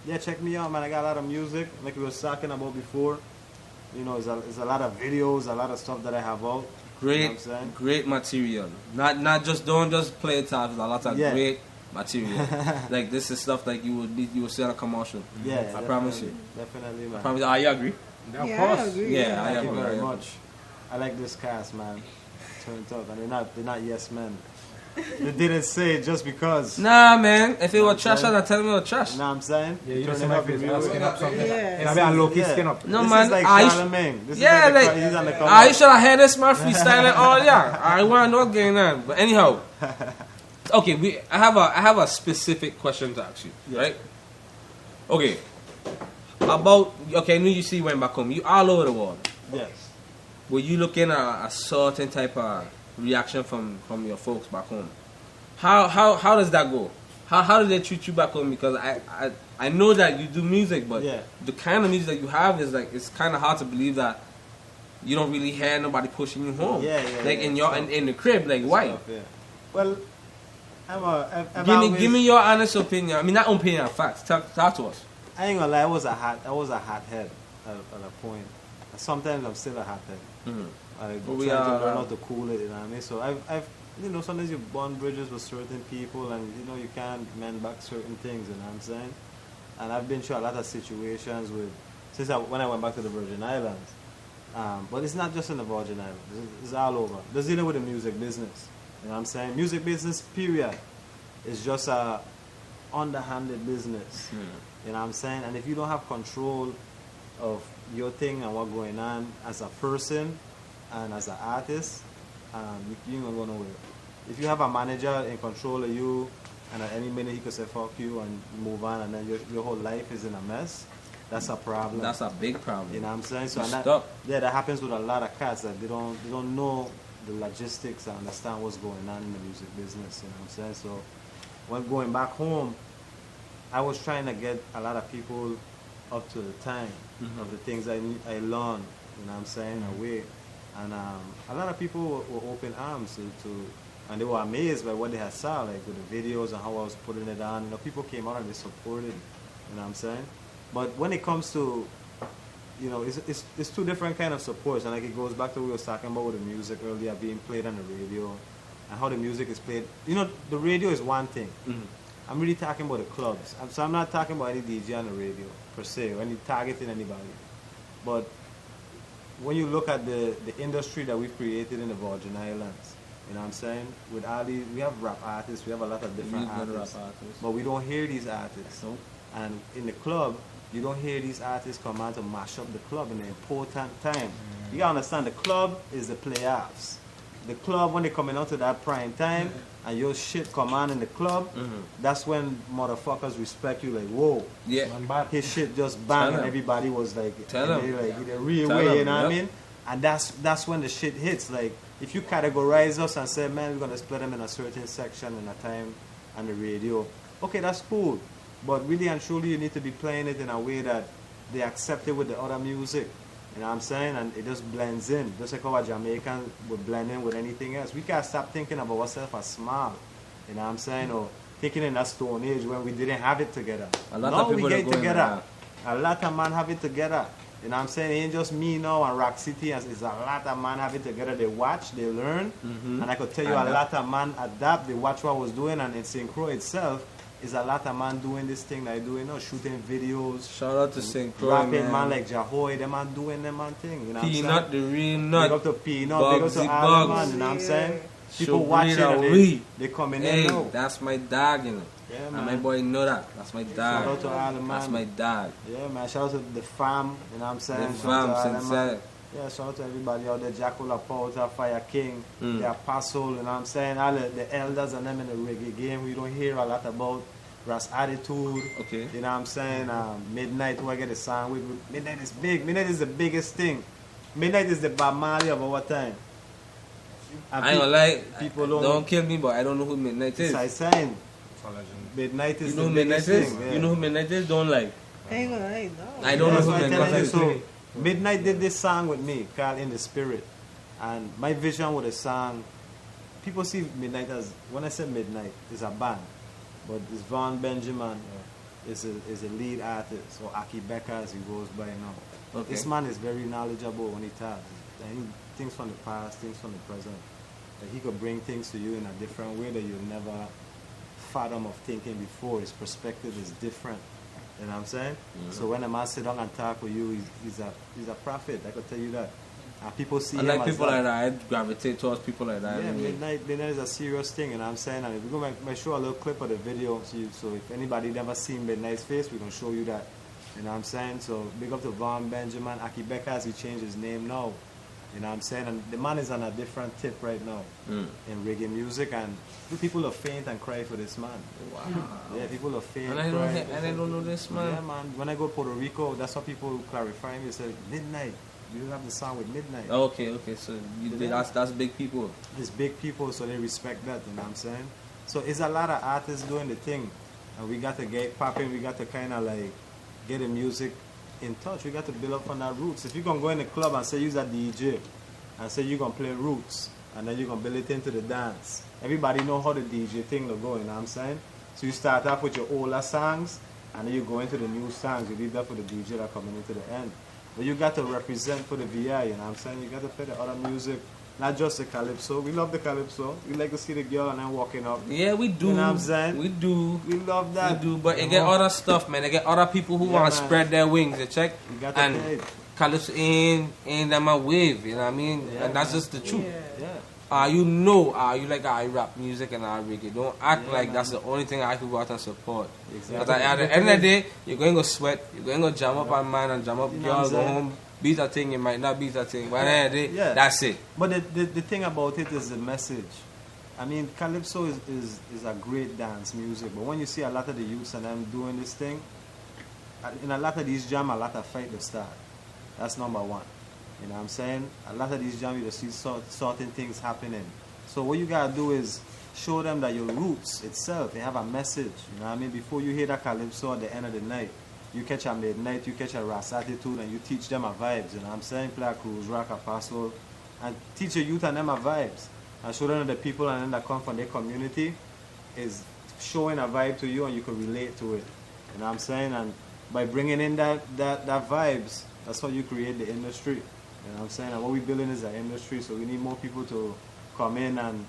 yeah, check me out, man. I got a lot of music, like we were talking about before. You know, there's a lot of videos, a lot of stuff that I have out. Great, You know what I'm saying? great material. Not just don't just play it off. There's a lot of Yeah. great material. Like this is stuff like you would see on a commercial. Yeah, I promise you. Definitely, man. I promise. You agree? Of Yeah, course. I agree. Yeah, I Thank you agree. very much. I like this cast, man. Turned up, and they're not yes men. They didn't say it just because. Nah, man. If it was trash, saying? I'd tell me it was trash. You know what I'm saying? Yeah, you Turn just see it my up in face. real I'll way. skin up something. Yeah. And I be a low-key Yeah. skin up. No, This man. is like I Charlemagne. This is yeah, like, like he's on the cover. I should have had this man freestyling all yeah. I want to know what's going on. But anyhow, okay, I have a specific question to ask you, right? Okay, I knew you see you went back home. You all over the world. Yes. Were you looking at a certain type of reaction from your folks back home? How does that go? How do they treat you back home? Because I know that you do music, but Yeah. the kind of music that you have is like it's kind of hard to believe that you don't really hear nobody pushing you home. Yeah, Like yeah, in your in the crib, like why? Stuff, yeah. Well, I've Give me your honest opinion. I mean, not opinion, facts. Talk to us. I ain't gonna lie, I was a hothead at a point. Sometimes I'm still a hothead. Mm-hmm. I But we try to are- learn how to cool it, you know what I mean? So I've you know, sometimes you bond bridges with certain people and you know you can't mend back certain things, you know what I'm saying? And I've been through a lot of situations when I went back to the Virgin Islands. But it's not just in the Virgin Islands, it's all over. Just dealing with the music business. You know what I'm saying? Music business, period, is just a underhanded business. You know what I'm saying? And if you don't have control of your thing and what's going on as a person and as an artist, you ain't gonna go nowhere. If you have a manager in control of you and at any minute he could say fuck you and move on and then your whole life is in a mess, that's a problem. That's a big problem. You know what I'm saying? So You and that, stuck. yeah, that happens with a lot of cats that they don't know the logistics and understand what's going on in the music business. You know what I'm saying? So when going back home, I was trying to get a lot of people up to the time of the things I learned. You know what I'm saying? Away, and a lot of people were open arms and they were amazed by what they had saw, like with the videos and how I was putting it on. You know, people came out and they supported. You know what I'm saying? But when it comes to, you know, it's two different kind of supports, and like it goes back to what we was talking about with the music earlier, being played on the radio, and how the music is played. You know, the radio is one thing. I'm really talking about the clubs. So I'm not talking about any DJ on the radio per se, or any targeting anybody. But when you look at the industry that we've created in the Virgin Islands, you know what I'm saying? With all these, we have rap artists, we have a lot of different artists, but we don't hear these artists. And in the club, you don't hear these artists come out to mash up the club in an important time. You gotta understand, the club is the playoffs. The club, when they coming out to that prime time, and your shit come on in the club, that's when motherfuckers respect you. Like, whoa, Yeah. his shit just bang, and him. everybody was like, Tell and him. they, like in a real Tell way, him, you know what I yep. mean? And that's when the shit hits. Like, if you categorize us and say, man, we're gonna split them in a certain section in a time on the radio, okay, that's cool. But really and truly, you need to be playing it in a way that they accept it with the other music. You know what I'm saying? And it just blends in. Just like how a Jamaican would blend in with anything else. We can't stop thinking about ourselves as small. You know what I'm saying? Or thinking in that Stone Age when we didn't have it together. A lot now of people we are get going together. like A lot of man have it together. You know what I'm saying? It ain't just me now and Rock City. It's a lot of man have it together. They watch, they learn. And I could tell you a lot of man adapt. They watch what I was doing. And in St. Croix itself, is a lot of man doing this thing that I do, you know, shooting videos. Shout out to St. Croix, rapping man like Jahoy, them man doing them man thing. You know what I'm saying? Peanut, the real nut. Big up to Peanut, big up to all man, you know what I'm saying? People watching and they coming in Hey, now. that's my dog, you know. Yeah, And man. my boy know that. That's my dog. Shout out to all the man. That's my dog. Yeah, man. Shout out to the fam, you know what I'm saying? The Shout out to all fam, them, man. sincere. Yeah, shout out to everybody out there, Jackola Porter, Fire King, the Apostle, you know what I'm saying? All the elders and them in the reggae game, we don't hear a lot about. Ras Attitude, Okay. You know what I'm saying? Midnight, who I get a song with. Midnight is big. Midnight is the biggest thing. Midnight is the Bob Marley of our time. And I ain't gonna lie. people don't kill me, but I don't know who Midnight is. I saying, Midnight is You know the who Midnight biggest is? thing. Yeah. You know who Midnight is? Don't lie. I ain't gonna lie, no. I don't know That's who why I'm Midnight telling you. is. So, Midnight did this song with me, called In the Spirit. And my vision with the song, people see Midnight as, when I say Midnight, it's a band. But it's Von Benjamin is a lead artist, or Aki Becker as he goes by now. Okay. This man is very knowledgeable when he talks. And he things from the past, things from the present. That he could bring things to you in a different way that you never fathom of thinking before. His perspective is different. You know what I'm saying? So when a man sit down and talk with you, he's a prophet. I could tell you that. And people see I him like as people that. like that. I gravitate towards people like that. Yeah, anyway. Midnight is a serious thing, you know what I'm saying? And if we're going to show a little clip of the video, so if anybody never seen Midnight's face, we're going to show you that. You know what I'm saying? So big up to Von Benjamin. Aki Becker, as he changed his name now. You know what I'm saying? And the man is on a different tip right now in reggae music. And people are faint and cry for this man. Wow. Yeah, people are faint And and I cry. don't know this man. Yeah, man. When I go to Puerto Rico, that's what people clarify me. They say, Midnight. You have the song with Midnight. Okay. So that's big people. It's big people, so they respect that, you know what I'm saying? So it's a lot of artists doing the thing. And we got to get popping, we got to kind of like get the music in touch. We got to build up on our roots. If you're going to go in the club and say you're a DJ, and say you're going to play roots, and then you're going to build it into the dance, everybody know how the DJ thing will go, you know what I'm saying? So you start off with your older songs, and then you go into the new songs. You leave that for the DJ that coming into the end. But you got to represent for the VI, you know what I'm saying? You got to play the other music, not just the calypso. We love the calypso. We like to see the girl and then walking up. Yeah, we do. You know what I'm saying? We do. We love that. We do. But you get other stuff, man. You get other people who want to man. spread their wings. You check. You got to And play it. Calypso ain't that my wave. You know what I mean? Yeah, and that's man. just the truth. Yeah. You like I rap music and I reggae. Don't act like that's the only thing I can go out and support. Exactly. Because at the end of the day, you're going to go sweat, you're going to go jam up on man and jam up You know girl, what I'm go saying? home, beat a thing, you might not beat a thing. But at the end of the day, Yeah. that's it. But the thing about it is the message. I mean, calypso is a great dance music. But when you see a lot of the youths and them doing this thing, in a lot of these jam, a lot of fight to start. That's number one. You know what I'm saying? A lot of these jam, you just see certain things happening. So what you gotta do is show them that your roots itself, they have a message. You know what I mean? Before you hear that calypso at the end of the night, you catch a midnight, you catch a Ras Attitude, and you teach them a vibes. You know what I'm saying? Play a Cruz Rock, Apostle, and teach your youth and them a vibes. And show them that the people and them that come from their community is showing a vibe to you, and you can relate to it. You know what I'm saying? And by bringing in that vibes, that's how you create the industry. You know what I'm saying? And what we're building is an industry, so we need more people to come in and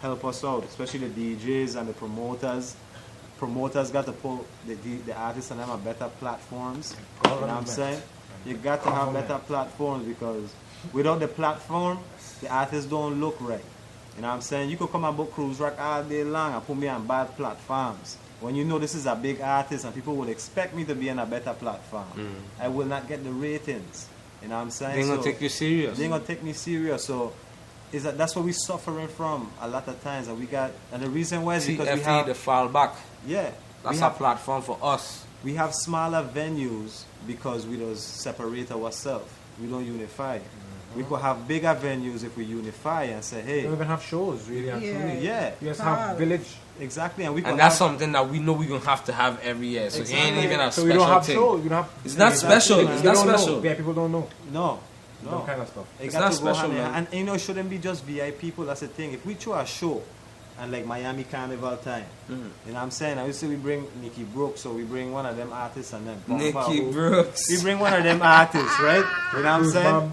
help us out, especially the DJs and the promoters. Promoters got to put the artists and them on better platforms. You know what I'm saying? You got to have better platforms, because without the platform, the artists don't look right. You know what I'm saying? You could come and book Cruz Rock all day long and put me on bad platforms. When you know this is a big artist and people will expect me to be on a better platform, I will not get the ratings. You know what I'm saying? They ain't going to take you serious. They ain't gonna take me serious. So that's what we're suffering from a lot of times. And the reason why is because we TFE, have the fall back. yeah, That's we a have, platform for us. we have smaller venues because we don't separate ourselves. We don't unify. We could have bigger venues if we unify and say, We don't hey, even have shows, really and Yeah. truly. yeah, You just have village. exactly. And we could And that's have, something that we know we're going to have every year. So it ain't Exactly. even a So special we don't have thing. shows. You don't have. It's not Exactly, special. man. It's They not don't know. special. Yeah, people don't know. no. That kind of stuff. It It's got not to go special, hand in man. hand. And you know, it shouldn't be just VI people. That's the thing. If we throw a show and like Miami Carnival time. You know what I'm saying? I used to we bring Nikki Brooks, so we bring one of them artists and then Nikki Brooks. we bring one of them artists, right? You know what I'm saying?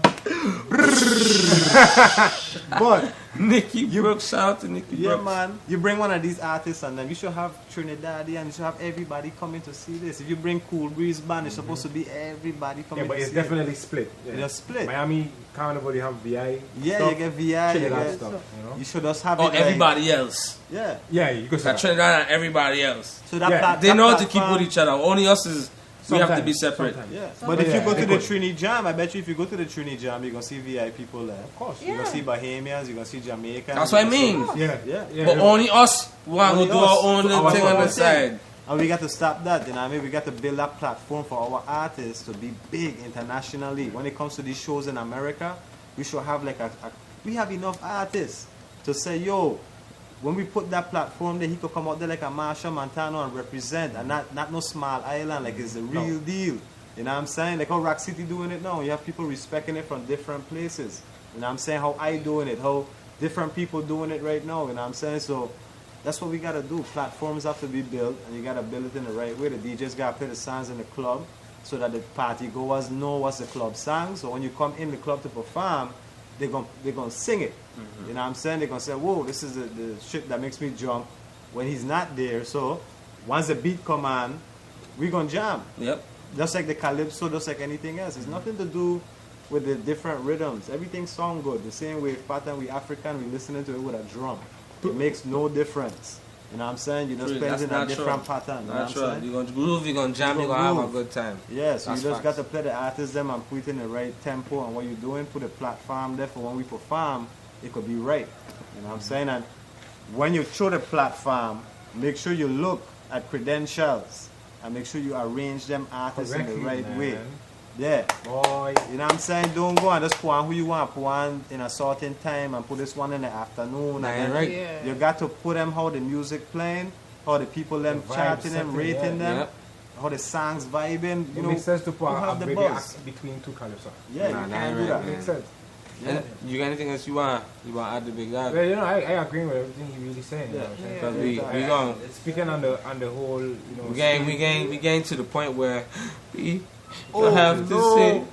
But Nikki Brooks, shout out to Nikki yeah, Brooks. man, you bring one of these artists and then you should have Trinidadian and you should have everybody coming to see this. If you bring Cool Breeze Band, it's supposed to be everybody coming Yeah, but to it's see definitely split. Yeah. It's split. Miami Carnival, you have VI. Yeah, stuff, you get VI, you Trinidad get stuff, you know? You should just have Or it like- everybody else. Yeah. Yeah, you could say That that. Trinidad and everybody else. So that Yeah, They that know how to keep platform- with each other. Only us is we have to be Sometimes, separate. sometimes. Yeah, Some but if you yeah, go to they the could. Trini Jam, I bet you if you go to the Trini Jam, you're gonna see VI people there. Of course. You're gonna Yeah. see Bahamians, you're gonna see Jamaicans. That's what I you're gonna mean. Yeah. Yeah. But only us want to Only do us. our own So little our thing on the own side. see- And we got to stop that, you know what I mean? We got to build that platform for our artists to be big internationally. When it comes to these shows in America, we should have like we have enough artists to say, yo, when we put that platform there, he could come out there like a Marshall Montano and represent, and not no small island, like it's the real deal. You know what I'm saying? Like how Rock City doing it now. You have people respecting it from different places. You know what I'm saying? How I doing it, how different people doing it right now. You know what I'm saying? So that's what we gotta do. Platforms have to be built, and you gotta build it in the right way. The DJs gotta play the songs in the club so that the party goers know what's the club song. So when you come in the club to perform, they're gonna sing it. You know what I'm saying? They're gonna say, whoa, this is the shit that makes me jump when he's not there. So once the beat come on, we gonna jam. Yep. Just like the calypso, just like anything else. It's nothing to do with the different rhythms. Everything sound good. The same way pattern we African, we listening to it with a drum. It makes no difference. You know what I'm saying? You just Really, play it that's in a natural. different pattern. You know what I'm Natural. saying? You're gonna groove, you're gonna jam, you're You're gonna gonna have a groove. good time. Yeah, so That's you just facts. got to play the artists them and put it in the right tempo and what you're doing, put a platform there for when we perform, it could be right. You know what I'm saying? And when you show the platform, make sure you look at credentials and make sure you arrange them artists in the Correctly, right man. way. Yeah. Boy. You know what I'm saying? Don't go and just put on who you want, put on in a certain time and put this one in the afternoon. Nah, and then right. Yeah. You got to put them how the music playing, how the people them The vibe chatting them, setting, rating yeah. them, Yep. how the songs vibing. It You know, makes sense to put who a have the big buzz. act between two calypso. Yeah, Nah, you nah, can't do right, that. It makes man. sense. Yeah. And you got anything else you want add the big guy? Yeah, you know, I agree with everything you really saying. You know what I'm saying? Because we going Speaking on the whole, you know, we getting to the point where we have to say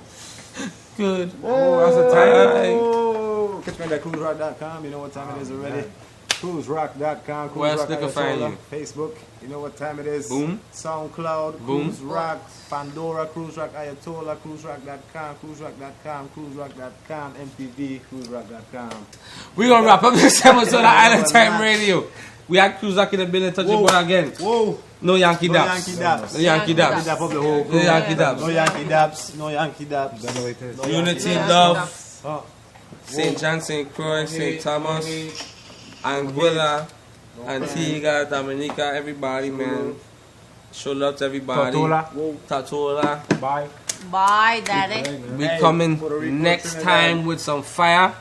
good. Oh, that's a time. Oh, catch me at CruzRock.com. You know what time it is already. CruzRock.com. Where else Cruz they Rock can find Ayatollah. you? Facebook. You know what time it is. Boom. SoundCloud. Boom. Cruz Rock. Pandora. Cruz Rock Ayatollah. CruzRock.com. CruzRock.com. CruzRock.com. MTV. CruzRock.com. We're gonna wrap up this episode of Island Time Radio. We had Cruz Rock in the building, touch your Whoa. boy again. Whoa. No Yankee No Daps. Yankee Daps. No Yankee Daps. Dap up the whole No crew. Yankee No Daps. Yankee Daps. No Yankee Daps. Don't know what it is. No Unity, Yankee Daps. Love, Oh. St. John, St. Croix, St. Thomas, Anguilla, Antigua, Dominica, everybody, man. Show love to everybody. Tortola. Tatola. Bye. Bye, daddy. We Hey, coming Puerto Rico, next Trinidad. time with some fire.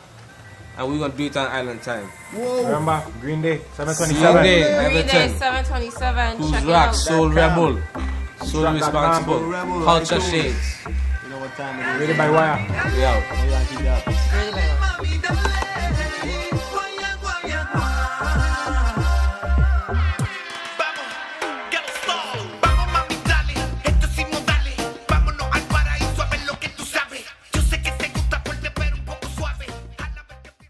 And we're gonna do it on Island Time. Remember, Green Day, Green 727. Day. Green Day Everton. 727. Cruz Check it Rock, out. Soul Rebel, Soul Rock, Responsible, Soul Rebel, Culture right, Shades. You know what time it is. Rated by Wire. We out. No Yankee Daps. Really bad. Mami, dale.